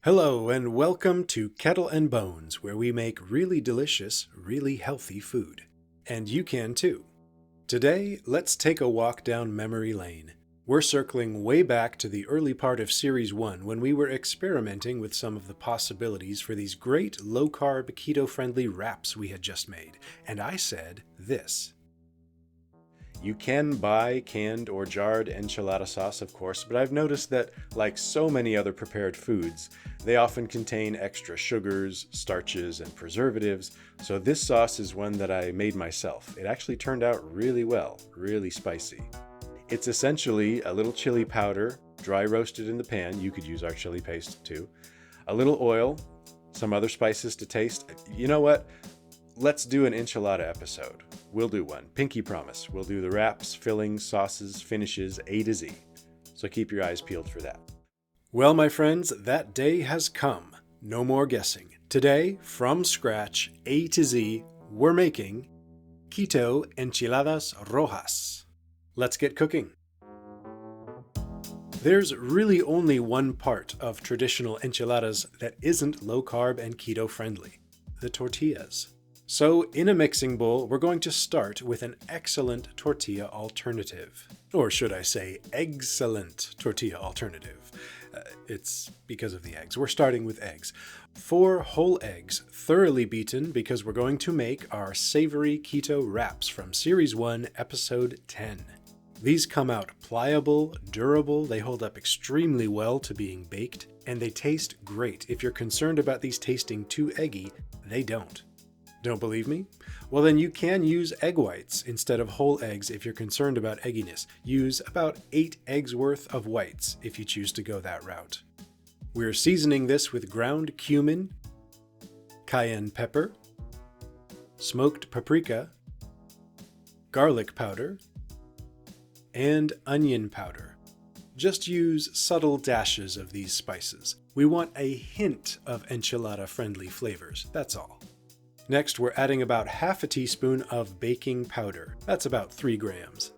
Hello and welcome to Kettle and Bones, where we make really delicious, really healthy food. And you can too. Today, let's take a walk down memory lane. We're circling way back to the early part of Series 1 when we were experimenting with some of the possibilities for these great low-carb, keto-friendly wraps we had just made. And I said this. You can buy canned or jarred enchilada sauce, of course, but I've noticed that, like so many other prepared foods, they often contain extra sugars, starches, and preservatives, so this sauce is one that I made myself. It actually turned out really well, really spicy. It's essentially a little chili powder, dry roasted in the pan. You could use our chili paste too. A little oil, some other spices to taste. You know what? Let's do an enchilada episode. We'll do one. Pinky promise. We'll do the wraps, fillings, sauces, finishes, A to Z. So keep your eyes peeled for that. Well, my friends, that day has come. No more guessing. Today, from scratch, A to Z, we're making Keto Enchiladas Rojas. Let's get cooking. There's really only one part of traditional enchiladas that isn't low-carb and keto-friendly: the tortillas. So in a mixing bowl, we're going to start with an excellent tortilla alternative. Or should I say, excellent tortilla alternative. It's because of the eggs. We're starting with eggs. 4 whole eggs, thoroughly beaten, because we're going to make our savory keto wraps from Series 1, Episode 10. These come out pliable, durable, they hold up extremely well to being baked, and they taste great. If you're concerned about these tasting too eggy, they don't. Don't believe me? Well, then you can use egg whites instead of whole eggs if you're concerned about egginess. Use about 8 eggs worth of whites if you choose to go that route. We're seasoning this with ground cumin, cayenne pepper, smoked paprika, garlic powder, and onion powder. Just use subtle dashes of these spices. We want a hint of enchilada-friendly flavors, that's all. Next, we're adding about half a teaspoon of baking powder. That's about 3 grams.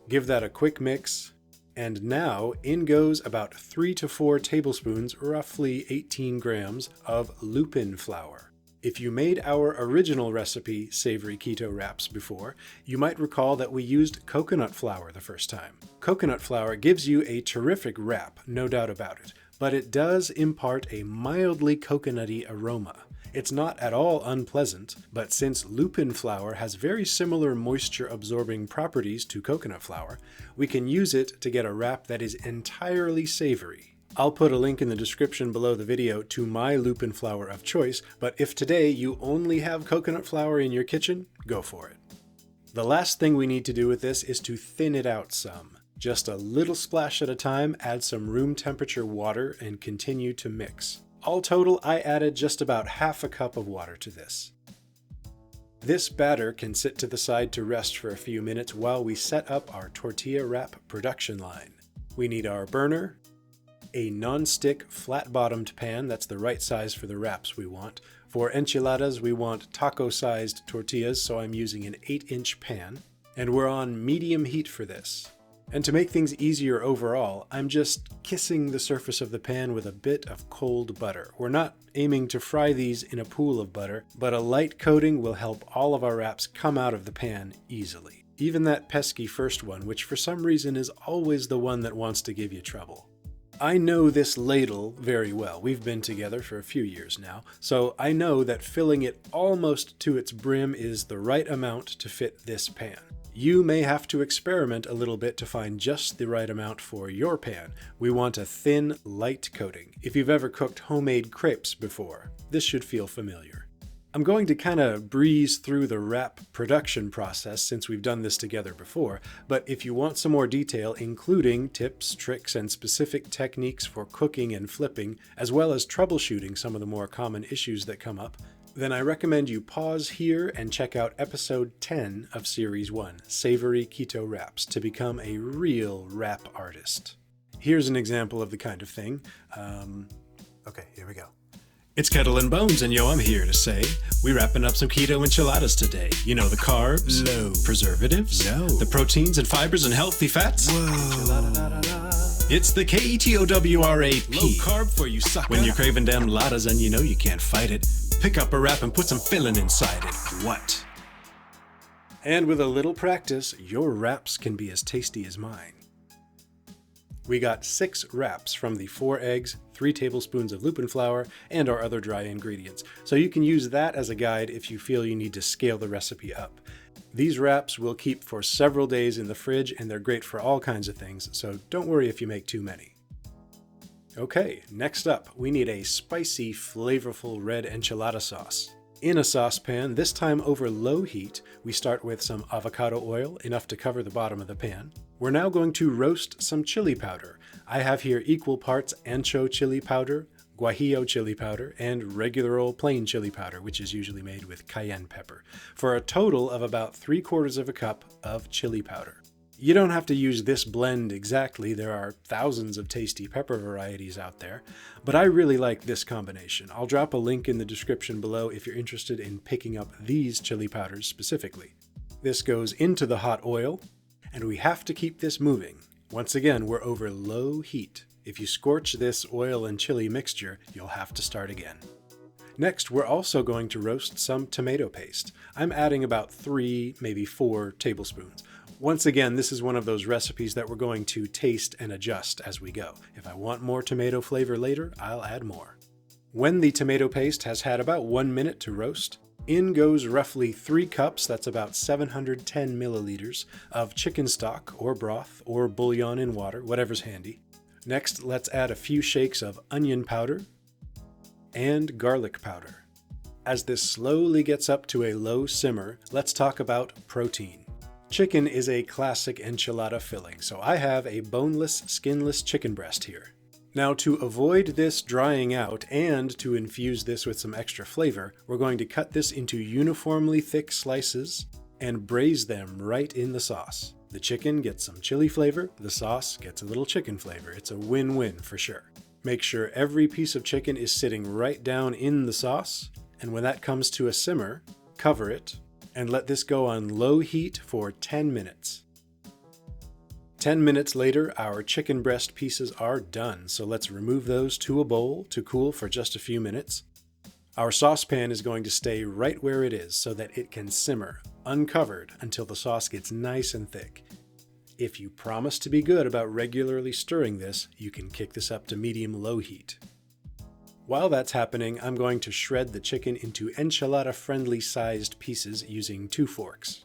Give that a quick mix, and now in goes about 3 to 4 tablespoons, roughly 18 grams, of lupin flour. If you made our original recipe, savory keto wraps, before, you might recall that we used coconut flour the first time. Coconut flour gives you a terrific wrap, no doubt about it, but it does impart a mildly coconutty aroma. It's not at all unpleasant, but since lupin flour has very similar moisture-absorbing properties to coconut flour, we can use it to get a wrap that is entirely savory. I'll put a link in the description below the video to my lupin flour of choice, but if today you only have coconut flour in your kitchen, go for it. The last thing we need to do with this is to thin it out some. Just a little splash at a time, add some room temperature water, and continue to mix. All total, I added just about half a cup of water to this. This batter can sit to the side to rest for a few minutes while we set up our tortilla wrap production line. We need our burner, a non-stick flat-bottomed pan, that's the right size for the wraps we want. For enchiladas, we want taco-sized tortillas, so I'm using an 8-inch pan, and we're on medium heat for this. And to make things easier overall, I'm just kissing the surface of the pan with a bit of cold butter. We're not aiming to fry these in a pool of butter, but a light coating will help all of our wraps come out of the pan easily. Even that pesky first one, which for some reason is always the one that wants to give you trouble. I know this ladle very well. We've been together for a few years now, so I know that filling it almost to its brim is the right amount to fit this pan. You may have to experiment a little bit to find just the right amount for your pan. We want a thin, light coating. If you've ever cooked homemade crepes before, this should feel familiar. I'm going to kind of breeze through the wrap production process since we've done this together before, but if you want some more detail, including tips, tricks, and specific techniques for cooking and flipping, as well as troubleshooting some of the more common issues that come up, then I recommend you pause here and check out episode 10 of Series 1, Savory Keto Wraps, to become a real wrap artist. Here's an example of the kind of thing. Okay, here we go. It's Kettle and Bones, and yo, I'm here to say, we wrapping up some keto enchiladas today. You know, the carbs, No. preservatives, No. the proteins and fibers and healthy fats. Whoa. It's the KETOWRAP. Low carb for you, sucker. When you're craving them ladas and you know you can't fight it, pick up a wrap and put some filling inside it. What? And with a little practice, your wraps can be as tasty as mine. We got 6 wraps from the 4 eggs, 3 tablespoons of lupin flour, and our other dry ingredients. So you can use that as a guide if you feel you need to scale the recipe up. These wraps will keep for several days in the fridge, and they're great for all kinds of things, so don't worry if you make too many. Okay, next up, we need a spicy, flavorful red enchilada sauce. In a saucepan, this time over low heat, we start with some avocado oil, enough to cover the bottom of the pan. We're now going to roast some chili powder. I have here equal parts Ancho chili powder, Guajillo chili powder, and regular old plain chili powder, which is usually made with cayenne pepper, for a total of about 3/4 of a cup of chili powder. You don't have to use this blend exactly, there are thousands of tasty pepper varieties out there, but I really like this combination. I'll drop a link in the description below if you're interested in picking up these chili powders specifically. This goes into the hot oil, and we have to keep this moving. Once again, we're over low heat. If you scorch this oil and chili mixture, you'll have to start again. Next, we're also going to roast some tomato paste. I'm adding about 3, maybe 4 tablespoons. Once again, this is one of those recipes that we're going to taste and adjust as we go. If I want more tomato flavor later, I'll add more. When the tomato paste has had about 1 minute to roast, in goes roughly 3 cups, that's about 710 milliliters, of chicken stock or broth or bouillon in water, whatever's handy. Next, let's add a few shakes of onion powder and garlic powder. As this slowly gets up to a low simmer, let's talk about protein. Chicken is a classic enchilada filling, so I have a boneless, skinless chicken breast here. Now, to avoid this drying out and to infuse this with some extra flavor, we're going to cut this into uniformly thick slices and braise them right in the sauce. The chicken gets some chili flavor, the sauce gets a little chicken flavor. It's a win-win for sure. Make sure every piece of chicken is sitting right down in the sauce, and when that comes to a simmer, cover it and let this go on low heat for 10 minutes. 10 minutes later, our chicken breast pieces are done, so let's remove those to a bowl to cool for just a few minutes. Our saucepan is going to stay right where it is so that it can simmer, uncovered, until the sauce gets nice and thick. If you promise to be good about regularly stirring this, you can kick this up to medium-low heat. While that's happening, I'm going to shred the chicken into enchilada-friendly sized pieces using 2 forks.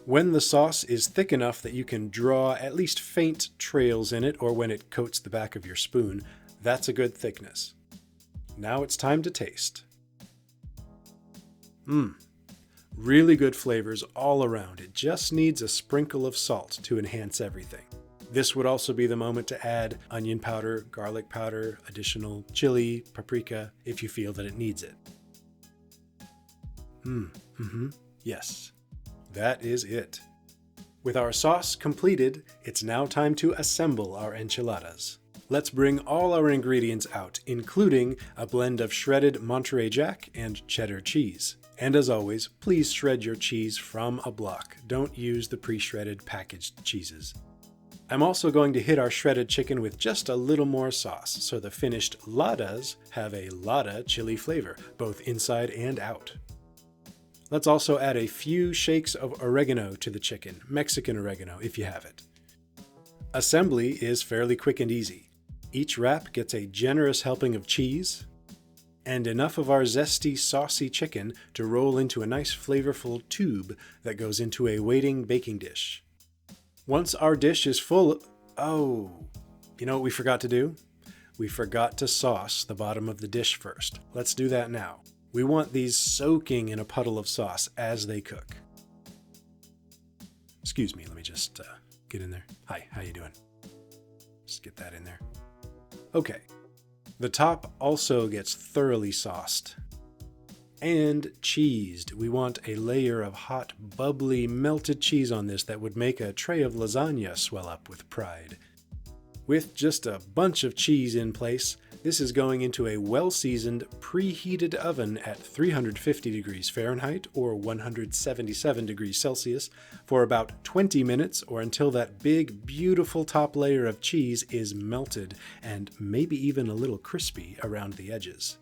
When the sauce is thick enough that you can draw at least faint trails in it, or when it coats the back of your spoon, that's a good thickness. Now it's time to taste. Really good flavors all around. It just needs a sprinkle of salt to enhance everything. This would also be the moment to add onion powder, garlic powder, additional chili, paprika, if you feel that it needs it. Yes, that is it. With our sauce completed, it's now time to assemble our enchiladas. Let's bring all our ingredients out, including a blend of shredded Monterey Jack and cheddar cheese. And as always, please shred your cheese from a block. Don't use the pre-shredded packaged cheeses. I'm also going to hit our shredded chicken with just a little more sauce, so the finished ladas have a lada chili flavor, both inside and out. Let's also add a few shakes of oregano to the chicken, Mexican oregano if you have it. Assembly is fairly quick and easy. Each wrap gets a generous helping of cheese, and enough of our zesty, saucy chicken to roll into a nice flavorful tube that goes into a waiting baking dish. Once our dish is full, you know what we forgot to do? We forgot to sauce the bottom of the dish first. Let's do that now. We want these soaking in a puddle of sauce as they cook. Excuse me, let me just get in there. Hi, how you doing? Just get that in there. Okay. The top also gets thoroughly sauced and cheesed. We want a layer of hot, bubbly, melted cheese on this that would make a tray of lasagna swell up with pride. With just a bunch of cheese in place, This is going into a well-seasoned, preheated oven at 350 degrees Fahrenheit or 177 degrees Celsius for about 20 minutes or until that big, beautiful top layer of cheese is melted and maybe even a little crispy around the edges.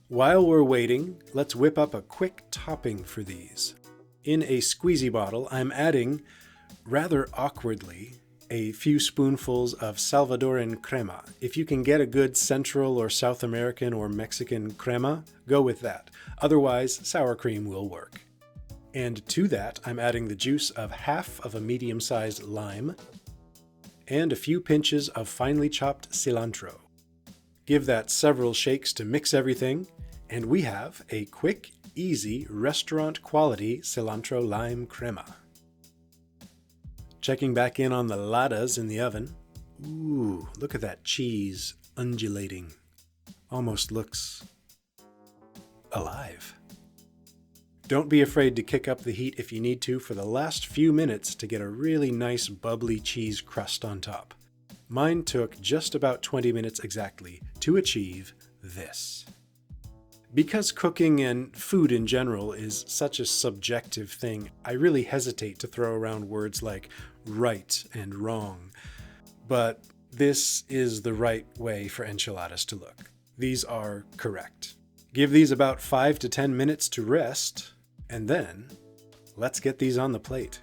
While we're waiting, let's whip up a quick topping for these. In a squeezy bottle, I'm adding, rather awkwardly, a few spoonfuls of Salvadoran crema. If you can get a good Central or South American or Mexican crema, go with that. Otherwise, sour cream will work. And to that, I'm adding the juice of half of a medium-sized lime and a few pinches of finely chopped cilantro. Give that several shakes to mix everything, and we have a quick, easy, restaurant-quality cilantro lime crema. Checking back in on the ladas in the oven. Ooh, look at that cheese undulating. Almost looks alive. Don't be afraid to kick up the heat if you need to for the last few minutes to get a really nice bubbly cheese crust on top. Mine took just about 20 minutes exactly to achieve this. Because cooking and food in general is such a subjective thing, I really hesitate to throw around words like right and wrong. But this is the right way for enchiladas to look. These are correct. Give these about 5 to 10 minutes to rest, and then let's get these on the plate.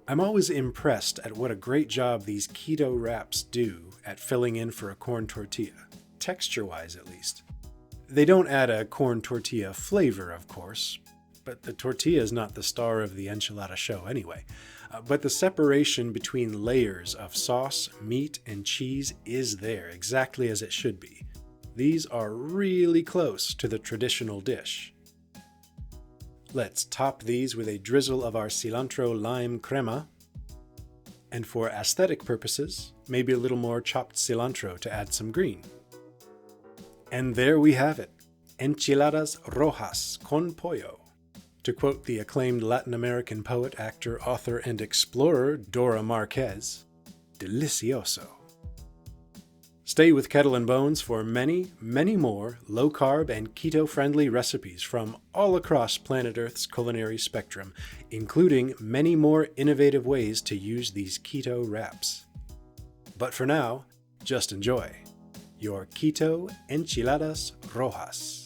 I'm always impressed at what a great job these keto wraps do at filling in for a corn tortilla, texture-wise at least. They don't add a corn tortilla flavor, of course, but the tortilla is not the star of the enchilada show anyway. But the separation between layers of sauce, meat, and cheese is there, exactly as it should be. These are really close to the traditional dish. Let's top these with a drizzle of our cilantro lime crema, and for aesthetic purposes, maybe a little more chopped cilantro to add some green. And there we have it, Enchiladas Rojas con pollo. To quote the acclaimed Latin American poet, actor, author, and explorer Dora Marquez, delicioso. Stay with Kettle and Bones for many, many more low-carb and keto-friendly recipes from all across planet Earth's culinary spectrum, including many more innovative ways to use these keto wraps. But for now, just enjoy your Keto Enchiladas Rojas.